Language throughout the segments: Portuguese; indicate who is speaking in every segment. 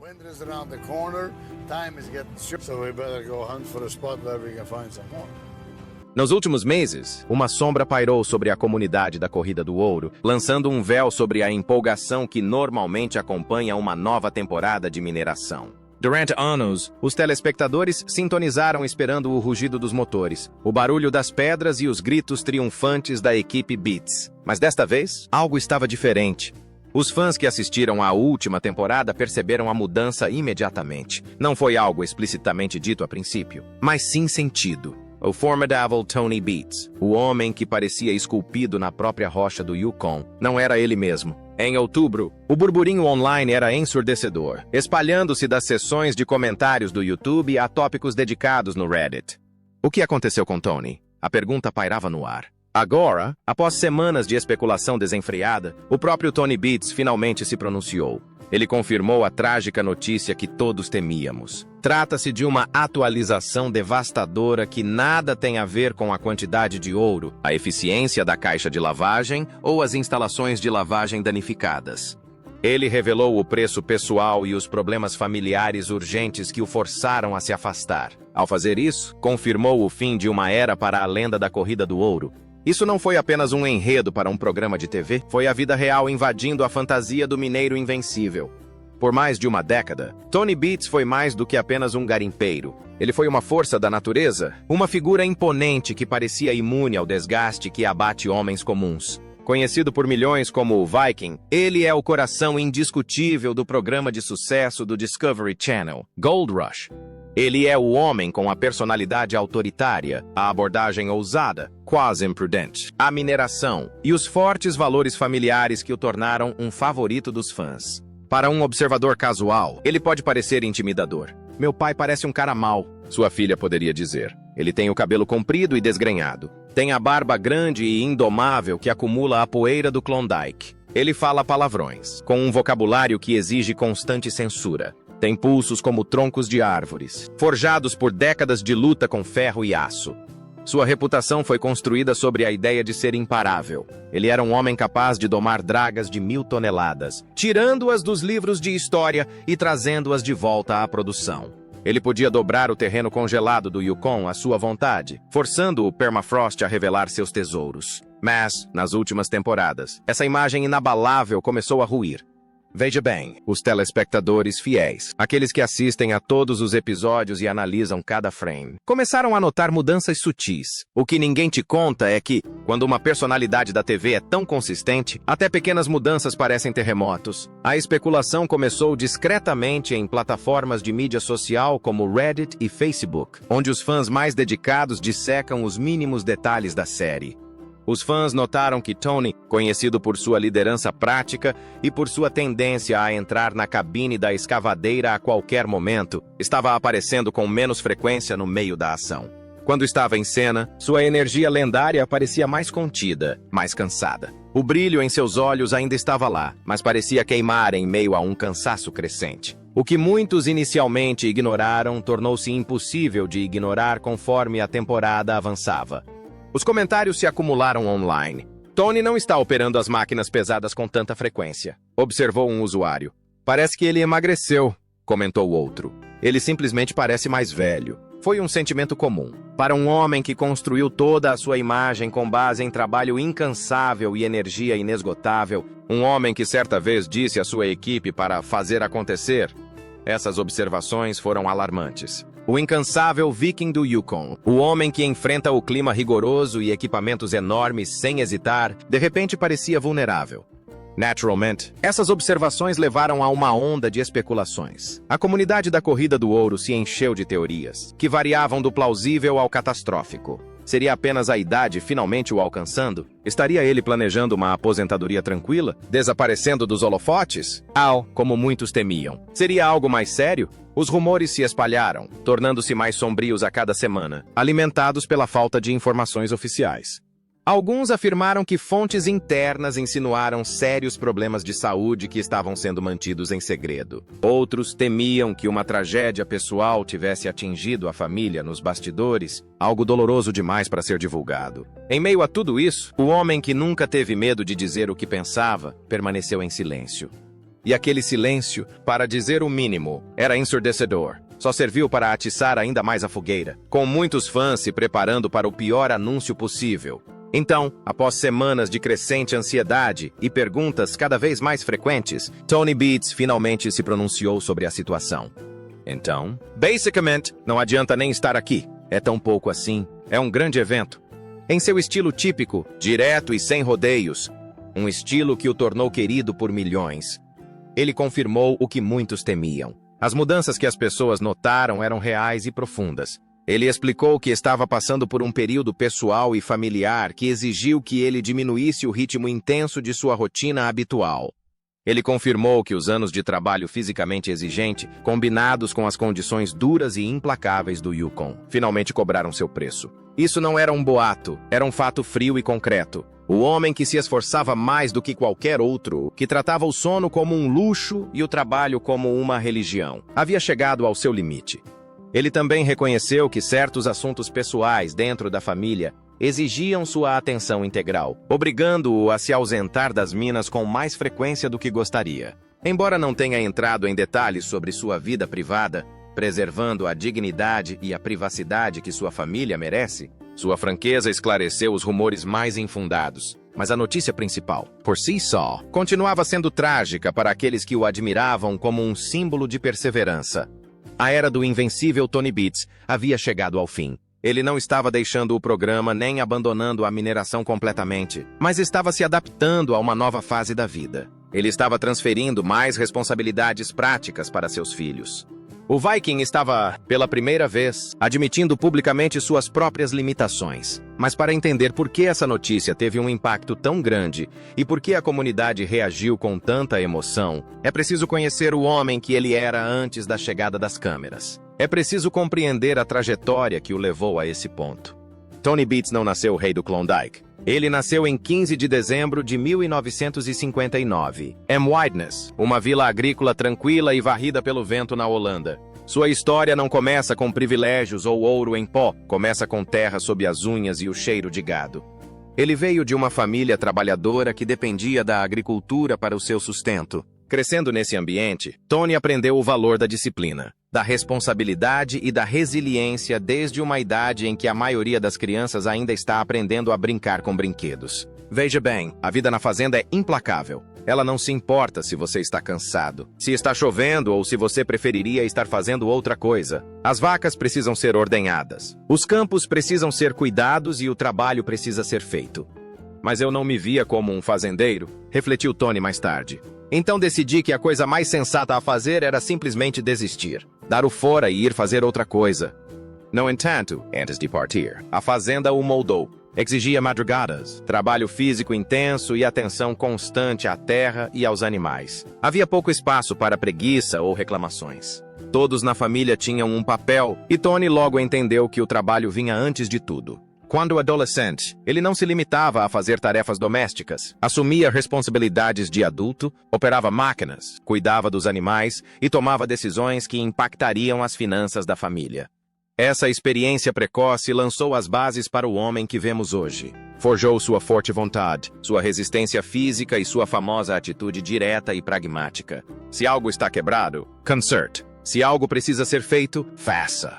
Speaker 1: Winter is around the corner, time is getting short, so we better go hunt for a spot where we can find some more.
Speaker 2: Nos últimos meses, uma sombra pairou sobre a comunidade da Corrida do Ouro, lançando um véu sobre a empolgação que normalmente acompanha uma nova temporada de mineração. Durante anos, os telespectadores sintonizaram esperando o rugido dos motores, o barulho das pedras e os gritos triunfantes da equipe Beats. Mas desta vez, algo estava diferente. Os fãs que assistiram à última temporada perceberam a mudança imediatamente. Não foi algo explicitamente dito a princípio, mas sim sentido. O formidável Tony Beats, o homem que parecia esculpido na própria rocha do Yukon, não era ele mesmo. Em outubro, o burburinho online era ensurdecedor, espalhando-se das sessões de comentários do YouTube a tópicos dedicados no Reddit. O que aconteceu com Tony? A pergunta pairava no ar. Agora, após semanas de especulação desenfreada, o próprio Tony Beats finalmente se pronunciou. Ele confirmou a trágica notícia que todos temíamos. Trata-se de uma atualização devastadora que nada tem a ver com a quantidade de ouro, a eficiência da caixa de lavagem ou as instalações de lavagem danificadas. Ele revelou o preço pessoal e os problemas familiares urgentes que o forçaram a se afastar. Ao fazer isso, confirmou o fim de uma era para a lenda da Corrida do Ouro. Isso não foi apenas um enredo para um programa de TV, foi a vida real invadindo a fantasia do mineiro invencível. Por mais de uma década, Tony Beats foi mais do que apenas um garimpeiro. Ele foi uma força da natureza, uma figura imponente que parecia imune ao desgaste que abate homens comuns. Conhecido por milhões como o Viking, ele é o coração indiscutível do programa de sucesso do Discovery Channel, Gold Rush. Ele é o homem com a personalidade autoritária, a abordagem ousada, quase imprudente, a mineração e os fortes valores familiares que o tornaram um favorito dos fãs. Para um observador casual, ele pode parecer intimidador. Meu pai parece um cara mau, sua filha poderia dizer. Ele tem o cabelo comprido e desgrenhado. Tem a barba grande e indomável que acumula a poeira do Klondike. Ele fala palavrões, com um vocabulário que exige constante censura. Tem pulsos como troncos de árvores, forjados por décadas de luta com ferro e aço. Sua reputação foi construída sobre a ideia de ser imparável. Ele era um homem capaz de domar dragas de 1000 toneladas, tirando-as dos livros de história e trazendo-as de volta à produção. Ele podia dobrar o terreno congelado do Yukon à sua vontade, forçando o permafrost a revelar seus tesouros. Mas, nas últimas temporadas, essa imagem inabalável começou a ruir. Veja bem, os telespectadores fiéis, aqueles que assistem a todos os episódios e analisam cada frame, começaram a notar mudanças sutis. O que ninguém te conta é que, quando uma personalidade da TV é tão consistente, até pequenas mudanças parecem terremotos. A especulação começou discretamente em plataformas de mídia social como Reddit e Facebook, onde os fãs mais dedicados dissecam os mínimos detalhes da série. Os fãs notaram que Tony, conhecido por sua liderança prática e por sua tendência a entrar na cabine da escavadeira a qualquer momento, estava aparecendo com menos frequência no meio da ação. Quando estava em cena, sua energia lendária parecia mais contida, mais cansada. O brilho em seus olhos ainda estava lá, mas parecia queimar em meio a um cansaço crescente. O que muitos inicialmente ignoraram tornou-se impossível de ignorar conforme a temporada avançava. Os comentários se acumularam online. Tony não está operando as máquinas pesadas com tanta frequência, observou um usuário. Parece que ele emagreceu, comentou outro. Ele simplesmente parece mais velho. Foi um sentimento comum. Para um homem que construiu toda a sua imagem com base em trabalho incansável e energia inesgotável, um homem que certa vez disse à sua equipe para fazer acontecer, essas observações foram alarmantes. O incansável Viking do Yukon, o homem que enfrenta o clima rigoroso e equipamentos enormes sem hesitar, de repente parecia vulnerável. Naturalmente, essas observações levaram a uma onda de especulações. A comunidade da Corrida do Ouro se encheu de teorias, que variavam do plausível ao catastrófico. Seria apenas a idade finalmente o alcançando? Estaria ele planejando uma aposentadoria tranquila, desaparecendo dos holofotes? Como muitos temiam. Seria algo mais sério? Os rumores se espalharam, tornando-se mais sombrios a cada semana, alimentados pela falta de informações oficiais. Alguns afirmaram que fontes internas insinuaram sérios problemas de saúde que estavam sendo mantidos em segredo. Outros temiam que uma tragédia pessoal tivesse atingido a família nos bastidores, algo doloroso demais para ser divulgado. Em meio a tudo isso, o homem que nunca teve medo de dizer o que pensava, permaneceu em silêncio. e aquele silêncio, para dizer o mínimo, era ensurdecedor. Só serviu para atiçar ainda mais a fogueira, com muitos fãs se preparando para o pior anúncio possível. Então, após semanas de crescente ansiedade e perguntas cada vez mais frequentes, Tony Beats finalmente se pronunciou sobre a situação. Então, basicamente, não adianta nem estar aqui. É tão pouco assim. É um grande evento. Em seu estilo típico, direto e sem rodeios. Um estilo que o tornou querido por milhões. Ele confirmou o que muitos temiam. As mudanças que as pessoas notaram eram reais e profundas. Ele explicou que estava passando por um período pessoal e familiar que exigiu que ele diminuísse o ritmo intenso de sua rotina habitual. Ele confirmou que os anos de trabalho fisicamente exigente, combinados com as condições duras e implacáveis do Yukon, finalmente cobraram seu preço. Isso não era um boato, era um fato frio e concreto. O homem que se esforçava mais do que qualquer outro, que tratava o sono como um luxo e o trabalho como uma religião, havia chegado ao seu limite. Ele também reconheceu que certos assuntos pessoais dentro da família exigiam sua atenção integral, obrigando-o a se ausentar das minas com mais frequência do que gostaria. Embora não tenha entrado em detalhes sobre sua vida privada, preservando a dignidade e a privacidade que sua família merece, sua franqueza esclareceu os rumores mais infundados. Mas a notícia principal, por si só, continuava sendo trágica para aqueles que o admiravam como um símbolo de perseverança. A era do invencível Tony Beats havia chegado ao fim. Ele não estava deixando o programa nem abandonando a mineração completamente, mas estava se adaptando a uma nova fase da vida. Ele estava transferindo mais responsabilidades práticas para seus filhos. O Viking estava, pela primeira vez, admitindo publicamente suas próprias limitações. Mas para entender por que essa notícia teve um impacto tão grande e por que a comunidade reagiu com tanta emoção, é preciso conhecer o homem que ele era antes da chegada das câmeras. É preciso compreender a trajetória que o levou a esse ponto. Tony Beats não nasceu rei do Klondike. Ele nasceu em 15 de dezembro de 1959, em Widnes, uma vila agrícola tranquila e varrida pelo vento na Holanda. Sua história não começa com privilégios ou ouro em pó, começa com terra sob as unhas e o cheiro de gado. Ele veio de uma família trabalhadora que dependia da agricultura para o seu sustento. Crescendo nesse ambiente, Tony aprendeu o valor da disciplina, da responsabilidade e da resiliência desde uma idade em que a maioria das crianças ainda está aprendendo a brincar com brinquedos. Veja bem, a vida na fazenda é implacável. Ela não se importa se você está cansado, se está chovendo ou se você preferiria estar fazendo outra coisa. As vacas precisam ser ordenhadas, os campos precisam ser cuidados e o trabalho precisa ser feito. Mas eu não me via como um fazendeiro, refletiu Tony mais tarde. Então decidi que a coisa mais sensata a fazer era simplesmente desistir, dar o fora e ir fazer outra coisa. No entanto, antes de partir, a fazenda o moldou. Exigia madrugadas, trabalho físico intenso e atenção constante à terra e aos animais. Havia pouco espaço para preguiça ou reclamações. Todos na família tinham um papel e Tony logo entendeu que o trabalho vinha antes de tudo. Quando adolescente, ele não se limitava a fazer tarefas domésticas. Assumia responsabilidades de adulto, operava máquinas, cuidava dos animais e tomava decisões que impactariam as finanças da família. Essa experiência precoce lançou as bases para o homem que vemos hoje. Forjou sua forte vontade, sua resistência física e sua famosa atitude direta e pragmática. Se algo está quebrado, consert. Se algo precisa ser feito, faça.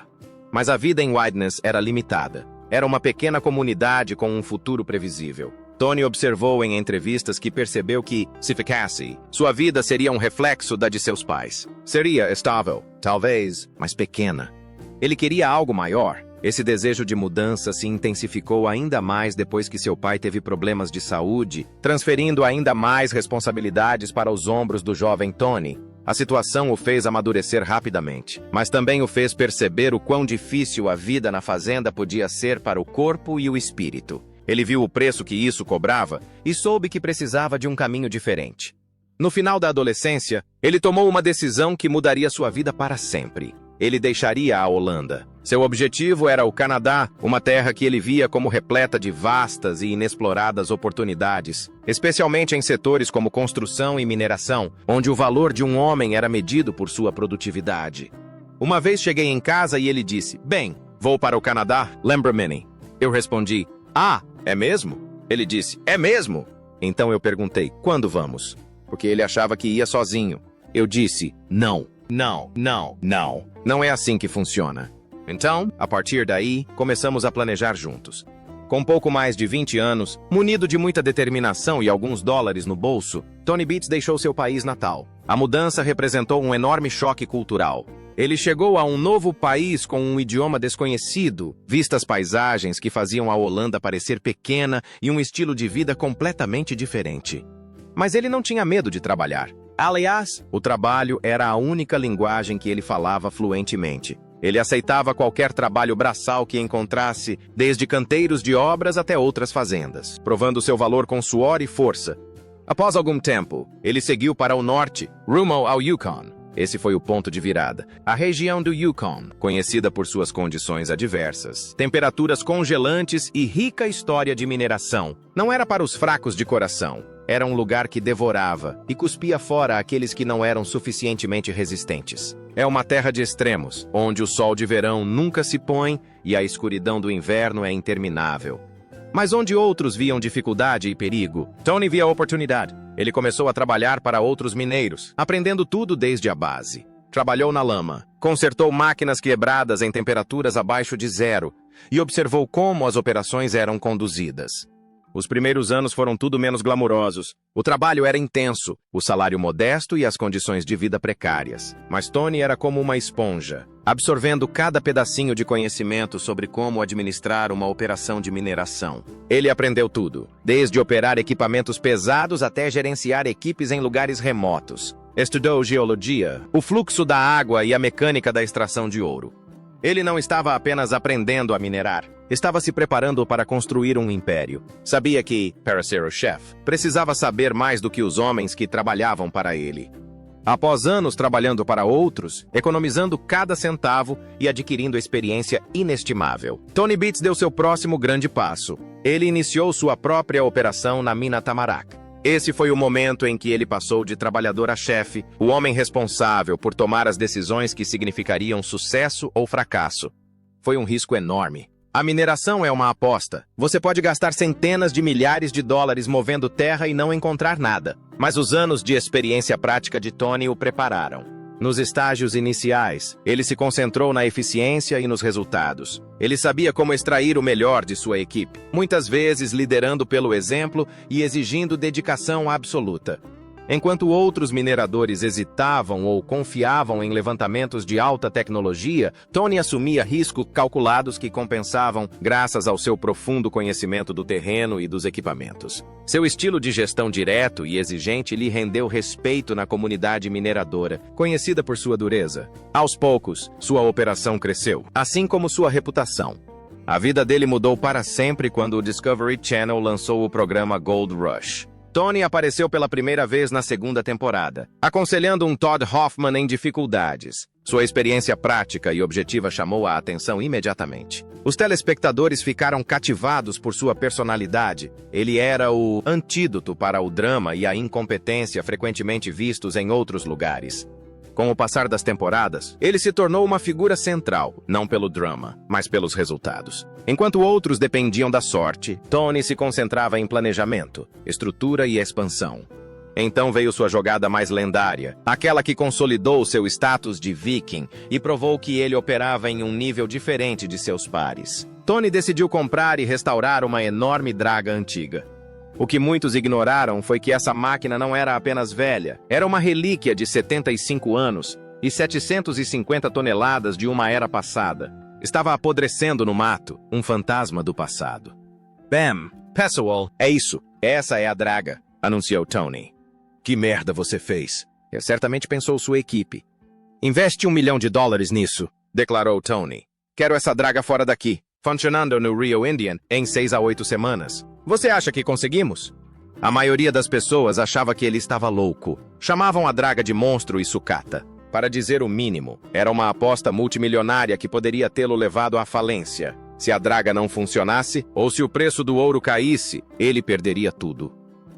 Speaker 2: Mas a vida em Widnes era limitada. Era uma pequena comunidade com um futuro previsível. Tony observou em entrevistas que percebeu que, se ficasse, sua vida seria um reflexo da de seus pais. Seria estável, talvez, mas pequena. Ele queria algo maior. Esse desejo de mudança se intensificou ainda mais depois que seu pai teve problemas de saúde, transferindo ainda mais responsabilidades para os ombros do jovem Tony. A situação o fez amadurecer rapidamente, mas também o fez perceber o quão difícil a vida na fazenda podia ser para o corpo e o espírito. Ele viu o preço que isso cobrava e soube que precisava de um caminho diferente. No final da adolescência, ele tomou uma decisão que mudaria sua vida para sempre. Ele deixaria a Holanda. Seu objetivo era o Canadá, uma terra que ele via como repleta de vastas e inexploradas oportunidades, especialmente em setores como construção e mineração, onde o valor de um homem era medido por sua produtividade. Uma vez cheguei em casa e ele disse, "Bem, vou para o Canadá, lembra-me?" Eu respondi, "Ah, é mesmo?" Ele disse, "É mesmo?" Então eu perguntei, "Quando vamos?" porque ele achava que ia sozinho. Eu disse, não, não, não, não. Não é assim que funciona. Então, a partir daí, começamos a planejar juntos. Com pouco mais de 20 anos, munido de muita determinação e alguns dólares no bolso, Tony Beats deixou seu país natal. A mudança representou um enorme choque cultural. Ele chegou a um novo país com um idioma desconhecido, vistas paisagens que faziam a Holanda parecer pequena e um estilo de vida completamente diferente. Mas ele não tinha medo de trabalhar. Aliás, o trabalho era a única linguagem que ele falava fluentemente. Ele aceitava qualquer trabalho braçal que encontrasse, desde canteiros de obras até outras fazendas, provando seu valor com suor e força. Após algum tempo, ele seguiu para o norte, rumo ao Yukon. Esse foi o ponto de virada. A região do Yukon, conhecida por suas condições adversas, temperaturas congelantes e rica história de mineração, não era para os fracos de coração. Era um lugar que devorava e cuspia fora aqueles que não eram suficientemente resistentes. É uma terra de extremos, onde o sol de verão nunca se põe e a escuridão do inverno é interminável. Mas onde outros viam dificuldade e perigo, Tony via oportunidade. Ele começou a trabalhar para outros mineiros, aprendendo tudo desde a base. Trabalhou na lama, consertou máquinas quebradas em temperaturas abaixo de zero e observou como as operações eram conduzidas. Os primeiros anos foram tudo menos glamurosos. O trabalho era intenso, o salário modesto e as condições de vida precárias. Mas Tony era como uma esponja, absorvendo cada pedacinho de conhecimento sobre como administrar uma operação de mineração. Ele aprendeu tudo, desde operar equipamentos pesados até gerenciar equipes em lugares remotos. Estudou geologia, o fluxo da água e a mecânica da extração de ouro. Ele não estava apenas aprendendo a minerar, estava se preparando para construir um império. Sabia que, para ser o chefe, precisava saber mais do que os homens que trabalhavam para ele. Após anos trabalhando para outros, economizando cada centavo e adquirindo experiência inestimável, Tony Beats deu seu próximo grande passo. Ele iniciou sua própria operação na mina Tamarack. Esse foi o momento em que ele passou de trabalhador a chefe, o homem responsável por tomar as decisões que significariam sucesso ou fracasso. Foi um risco enorme. A mineração é uma aposta. Você pode gastar centenas de milhares de dólares movendo terra e não encontrar nada. Mas os anos de experiência prática de Tony o prepararam. Nos estágios iniciais, ele se concentrou na eficiência e nos resultados. Ele sabia como extrair o melhor de sua equipe, muitas vezes liderando pelo exemplo e exigindo dedicação absoluta. Enquanto outros mineradores hesitavam ou confiavam em levantamentos de alta tecnologia, Tony assumia riscos calculados que compensavam graças ao seu profundo conhecimento do terreno e dos equipamentos. Seu estilo de gestão direto e exigente lhe rendeu respeito na comunidade mineradora, conhecida por sua dureza. Aos poucos, sua operação cresceu, assim como sua reputação. A vida dele mudou para sempre quando o Discovery Channel lançou o programa Gold Rush. Tony apareceu pela primeira vez na segunda temporada, aconselhando um Todd Hoffman em dificuldades. Sua experiência prática e objetiva chamou a atenção imediatamente. Os telespectadores ficaram cativados por sua personalidade. Ele era o antídoto para o drama e a incompetência frequentemente vistos em outros lugares. Com o passar das temporadas, ele se tornou uma figura central, não pelo drama, mas pelos resultados. Enquanto outros dependiam da sorte, Tony se concentrava em planejamento, estrutura e expansão. Então veio sua jogada mais lendária, aquela que consolidou seu status de viking e provou que ele operava em um nível diferente de seus pares. Tony decidiu comprar e restaurar uma enorme draga antiga. O que muitos ignoraram foi que essa máquina não era apenas velha, era uma relíquia de 75 anos e 750 toneladas de uma era passada. Estava apodrecendo no mato, um fantasma do passado. Bam! Pessoal, é isso. Essa é a draga, anunciou Tony. Que merda você fez? Certamente pensou sua equipe. Investe $1 milhão nisso, declarou Tony. Quero essa draga fora daqui, funcionando no Rio Indian em 6 a 8 semanas. Você acha que conseguimos? A maioria das pessoas achava que ele estava louco. Chamavam a draga de monstro e sucata. Para dizer o mínimo, era uma aposta multimilionária que poderia tê-lo levado à falência. Se a draga não funcionasse, ou se o preço do ouro caísse, ele perderia tudo.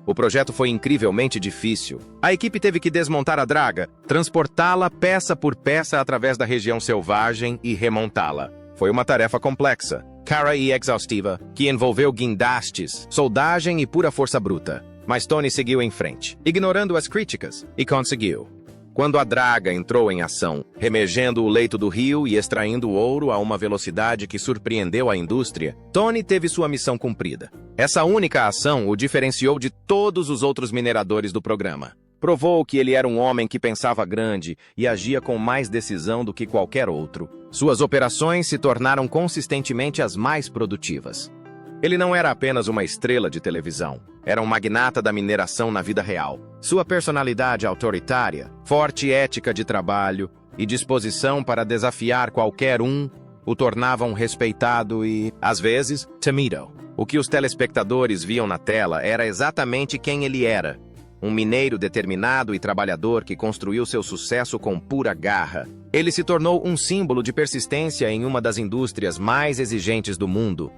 Speaker 2: O projeto foi incrivelmente difícil. A equipe teve que desmontar a draga, transportá-la peça por peça através da região selvagem e remontá-la. Foi uma tarefa complexa, cara e exaustiva, que envolveu guindastes, soldagem e pura força bruta. Mas Tony seguiu em frente, ignorando as críticas, e conseguiu. Quando a draga entrou em ação, remergendo o leito do rio e extraindo o ouro a uma velocidade que surpreendeu a indústria, Tony teve sua missão cumprida. Essa única ação o diferenciou de todos os outros mineradores do programa. Provou que ele era um homem que pensava grande e agia com mais decisão do que qualquer outro. Suas operações se tornaram consistentemente as mais produtivas. Ele não era apenas uma estrela de televisão. Era um magnata da mineração na vida real. Sua personalidade autoritária, forte ética de trabalho e disposição para desafiar qualquer um o tornavam respeitado e, às vezes, temido. O que os telespectadores viam na tela era exatamente quem ele era. Um mineiro determinado e trabalhador que construiu seu sucesso com pura garra. Ele se tornou um símbolo de persistência em uma das indústrias mais exigentes do mundo.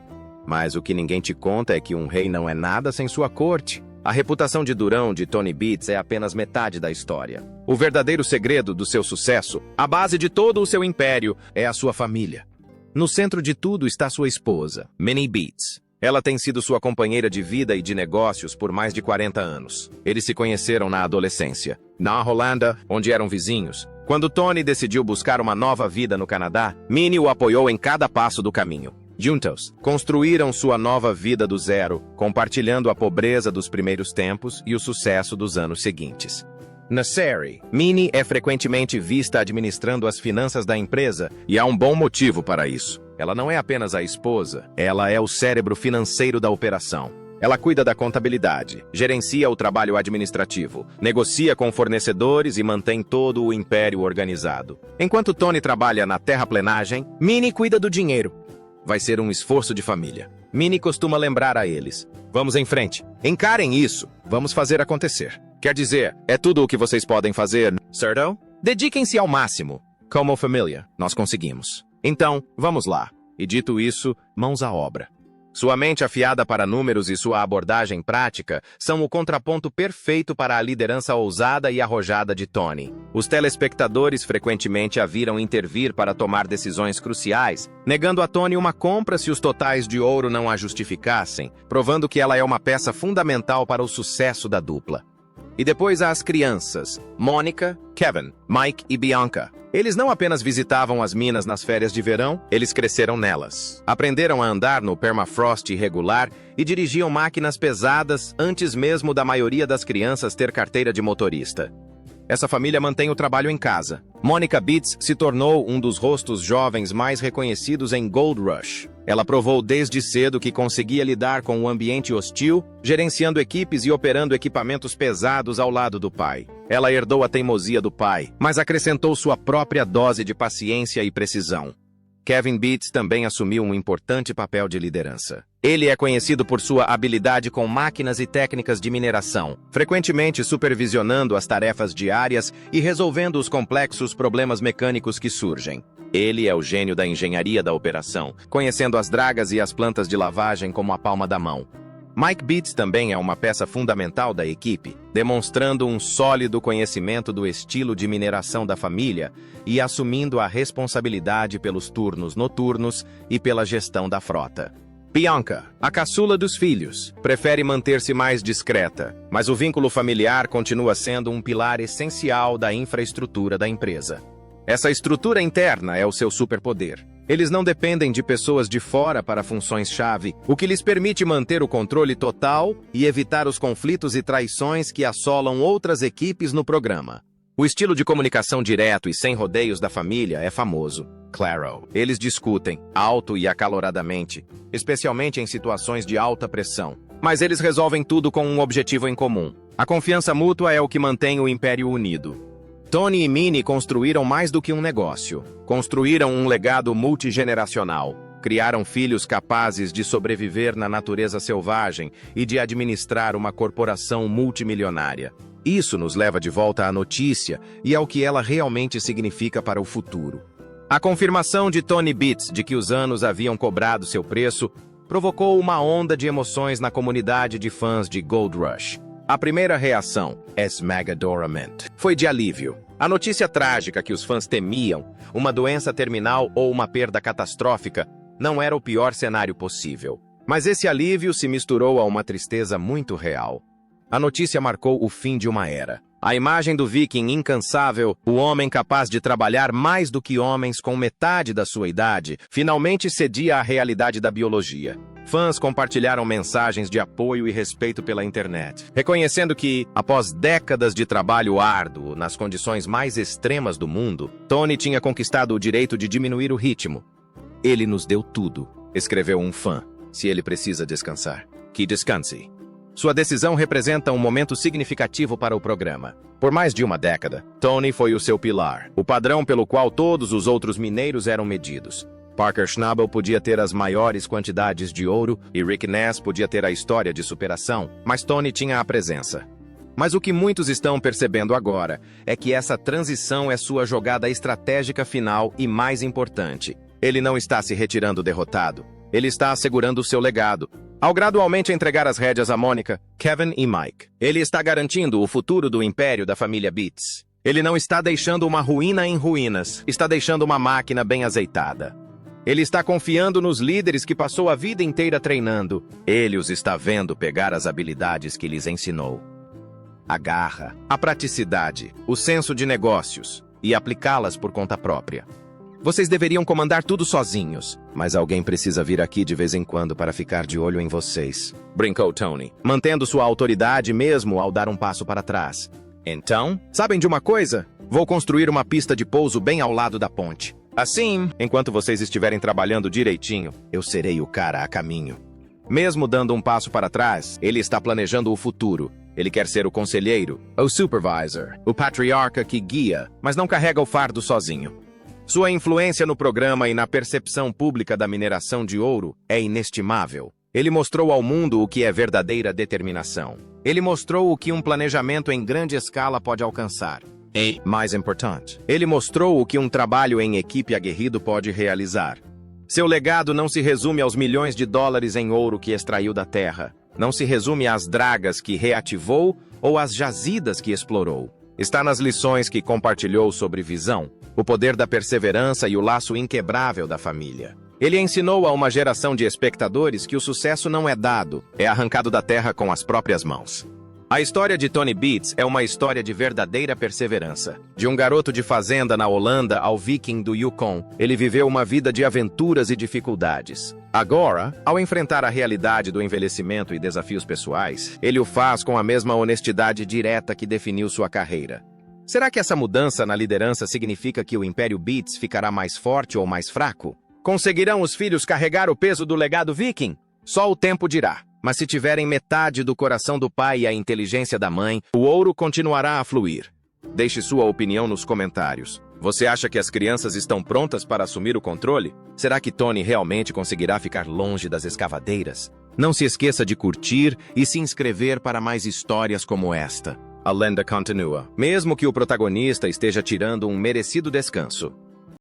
Speaker 2: Mas o que ninguém te conta é que um rei não é nada sem sua corte. A reputação de durão de Tony Beats é apenas metade da história. O verdadeiro segredo do seu sucesso, a base de todo o seu império, é a sua família. No centro de tudo está sua esposa, Minnie Beats. Ela tem sido sua companheira de vida e de negócios por mais de 40 anos. Eles se conheceram na adolescência, na Holanda, onde eram vizinhos. Quando Tony decidiu buscar uma nova vida no Canadá, Minnie o apoiou em cada passo do caminho. Juntos, construíram sua nova vida do zero, compartilhando a pobreza dos primeiros tempos e o sucesso dos anos seguintes. Na série, Minnie é frequentemente vista administrando as finanças da empresa, e há um bom motivo para isso. Ela não é apenas a esposa, ela é o cérebro financeiro da operação. Ela cuida da contabilidade, gerencia o trabalho administrativo, negocia com fornecedores e mantém todo o império organizado. Enquanto Tony trabalha na terraplenagem, Minnie cuida do dinheiro. Vai ser um esforço de família. Minnie costuma lembrar a eles. Vamos em frente. Encarem isso. Vamos fazer acontecer. Quer dizer, é tudo o que vocês podem fazer, certo? Dediquem-se ao máximo. Como família, nós conseguimos. Então, vamos lá. E dito isso, mãos à obra. Sua mente afiada para números e sua abordagem prática são o contraponto perfeito para a liderança ousada e arrojada de Tony. Os telespectadores frequentemente a viram intervir para tomar decisões cruciais, negando a Tony uma compra se os totais de ouro não a justificassem, provando que ela é uma peça fundamental para o sucesso da dupla. E depois há as crianças, Monica, Kevin, Mike e Bianca. Eles não apenas visitavam as minas nas férias de verão, eles cresceram nelas. Aprenderam a andar no permafrost irregular e dirigiam máquinas pesadas antes mesmo da maioria das crianças ter carteira de motorista. Essa família mantém o trabalho em casa. Monica Beats se tornou um dos rostos jovens mais reconhecidos em Gold Rush. Ela provou desde cedo que conseguia lidar com um ambiente hostil, gerenciando equipes e operando equipamentos pesados ao lado do pai. Ela herdou a teimosia do pai, mas acrescentou sua própria dose de paciência e precisão. Kevin Beats também assumiu um importante papel de liderança. Ele é conhecido por sua habilidade com máquinas e técnicas de mineração, frequentemente supervisionando as tarefas diárias e resolvendo os complexos problemas mecânicos que surgem. Ele é o gênio da engenharia da operação, conhecendo as dragas e as plantas de lavagem como a palma da mão. Mike Beats também é uma peça fundamental da equipe, demonstrando um sólido conhecimento do estilo de mineração da família e assumindo a responsabilidade pelos turnos noturnos e pela gestão da frota. Bianca, a caçula dos filhos, prefere manter-se mais discreta, mas o vínculo familiar continua sendo um pilar essencial da infraestrutura da empresa. Essa estrutura interna é o seu superpoder. Eles não dependem de pessoas de fora para funções-chave, o que lhes permite manter o controle total e evitar os conflitos e traições que assolam outras equipes no programa. O estilo de comunicação direto e sem rodeios da família é famoso. Claro, eles discutem, alto e acaloradamente, especialmente em situações de alta pressão. Mas eles resolvem tudo com um objetivo em comum. A confiança mútua é o que mantém o Império unido. Tony e Minnie construíram mais do que um negócio. Construíram um legado multigeneracional. Criaram filhos capazes de sobreviver na natureza selvagem e de administrar uma corporação multimilionária. Isso nos leva de volta à notícia e ao que ela realmente significa para o futuro. A confirmação de Tony Beats de que os anos haviam cobrado seu preço provocou uma onda de emoções na comunidade de fãs de Gold Rush. A primeira reação, esmagadoramente, foi de alívio. A notícia trágica que os fãs temiam, uma doença terminal ou uma perda catastrófica, não era o pior cenário possível. Mas esse alívio se misturou a uma tristeza muito real. A notícia marcou o fim de uma era. A imagem do viking incansável, o homem capaz de trabalhar mais do que homens com metade da sua idade, finalmente cedia à realidade da biologia. Fãs compartilharam mensagens de apoio e respeito pela internet, reconhecendo que, após décadas de trabalho árduo nas condições mais extremas do mundo, Tony tinha conquistado o direito de diminuir o ritmo. Ele nos deu tudo, escreveu um fã. Se ele precisa descansar, que descanse. Sua decisão representa um momento significativo para o programa. Por mais de uma década, Tony foi o seu pilar, o padrão pelo qual todos os outros mineiros eram medidos. Parker Schnabel podia ter as maiores quantidades de ouro e Rick Ness podia ter a história de superação, mas Tony tinha a presença. Mas o que muitos estão percebendo agora é que essa transição é sua jogada estratégica final e mais importante. Ele não está se retirando derrotado. Ele está assegurando o seu legado. Ao gradualmente entregar as rédeas a Monica, Kevin e Mike, ele está garantindo o futuro do império da família Beats. Ele não está deixando uma ruína em ruínas, está deixando uma máquina bem azeitada. Ele está confiando nos líderes que passou a vida inteira treinando. Ele os está vendo pegar as habilidades que lhes ensinou. A garra, a praticidade, o senso de negócios e aplicá-las por conta própria. Vocês deveriam comandar tudo sozinhos, mas alguém precisa vir aqui de vez em quando para ficar de olho em vocês, brincou Tony, mantendo sua autoridade mesmo ao dar um passo para trás. Então, sabem de uma coisa? Vou construir uma pista de pouso bem ao lado da ponte. Assim, enquanto vocês estiverem trabalhando direitinho, eu serei o cara a caminho. Mesmo dando um passo para trás, ele está planejando o futuro. Ele quer ser o conselheiro, o supervisor, o patriarca que guia, mas não carrega o fardo sozinho. Sua influência no programa e na percepção pública da mineração de ouro é inestimável. Ele mostrou ao mundo o que é verdadeira determinação. Ele mostrou o que um planejamento em grande escala pode alcançar. E, mais importante, ele mostrou o que um trabalho em equipe aguerrido pode realizar. Seu legado não se resume aos milhões de dólares em ouro que extraiu da terra. Não se resume às dragas que reativou ou às jazidas que explorou. Está nas lições que compartilhou sobre visão, o poder da perseverança e o laço inquebrável da família. Ele ensinou a uma geração de espectadores que o sucesso não é dado, é arrancado da terra com as próprias mãos. A história de Tony Beats é uma história de verdadeira perseverança. De um garoto de fazenda na Holanda ao viking do Yukon, ele viveu uma vida de aventuras e dificuldades. Agora, ao enfrentar a realidade do envelhecimento e desafios pessoais, ele o faz com a mesma honestidade direta que definiu sua carreira. Será que essa mudança na liderança significa que o Império Beats ficará mais forte ou mais fraco? Conseguirão os filhos carregar o peso do legado viking? Só o tempo dirá. Mas se tiverem metade do coração do pai e a inteligência da mãe, o ouro continuará a fluir. Deixe sua opinião nos comentários. Você acha que as crianças estão prontas para assumir o controle? Será que Tony realmente conseguirá ficar longe das escavadeiras? Não se esqueça de curtir e se inscrever para mais histórias como esta. A lenda continua, mesmo que o protagonista esteja tirando um merecido descanso.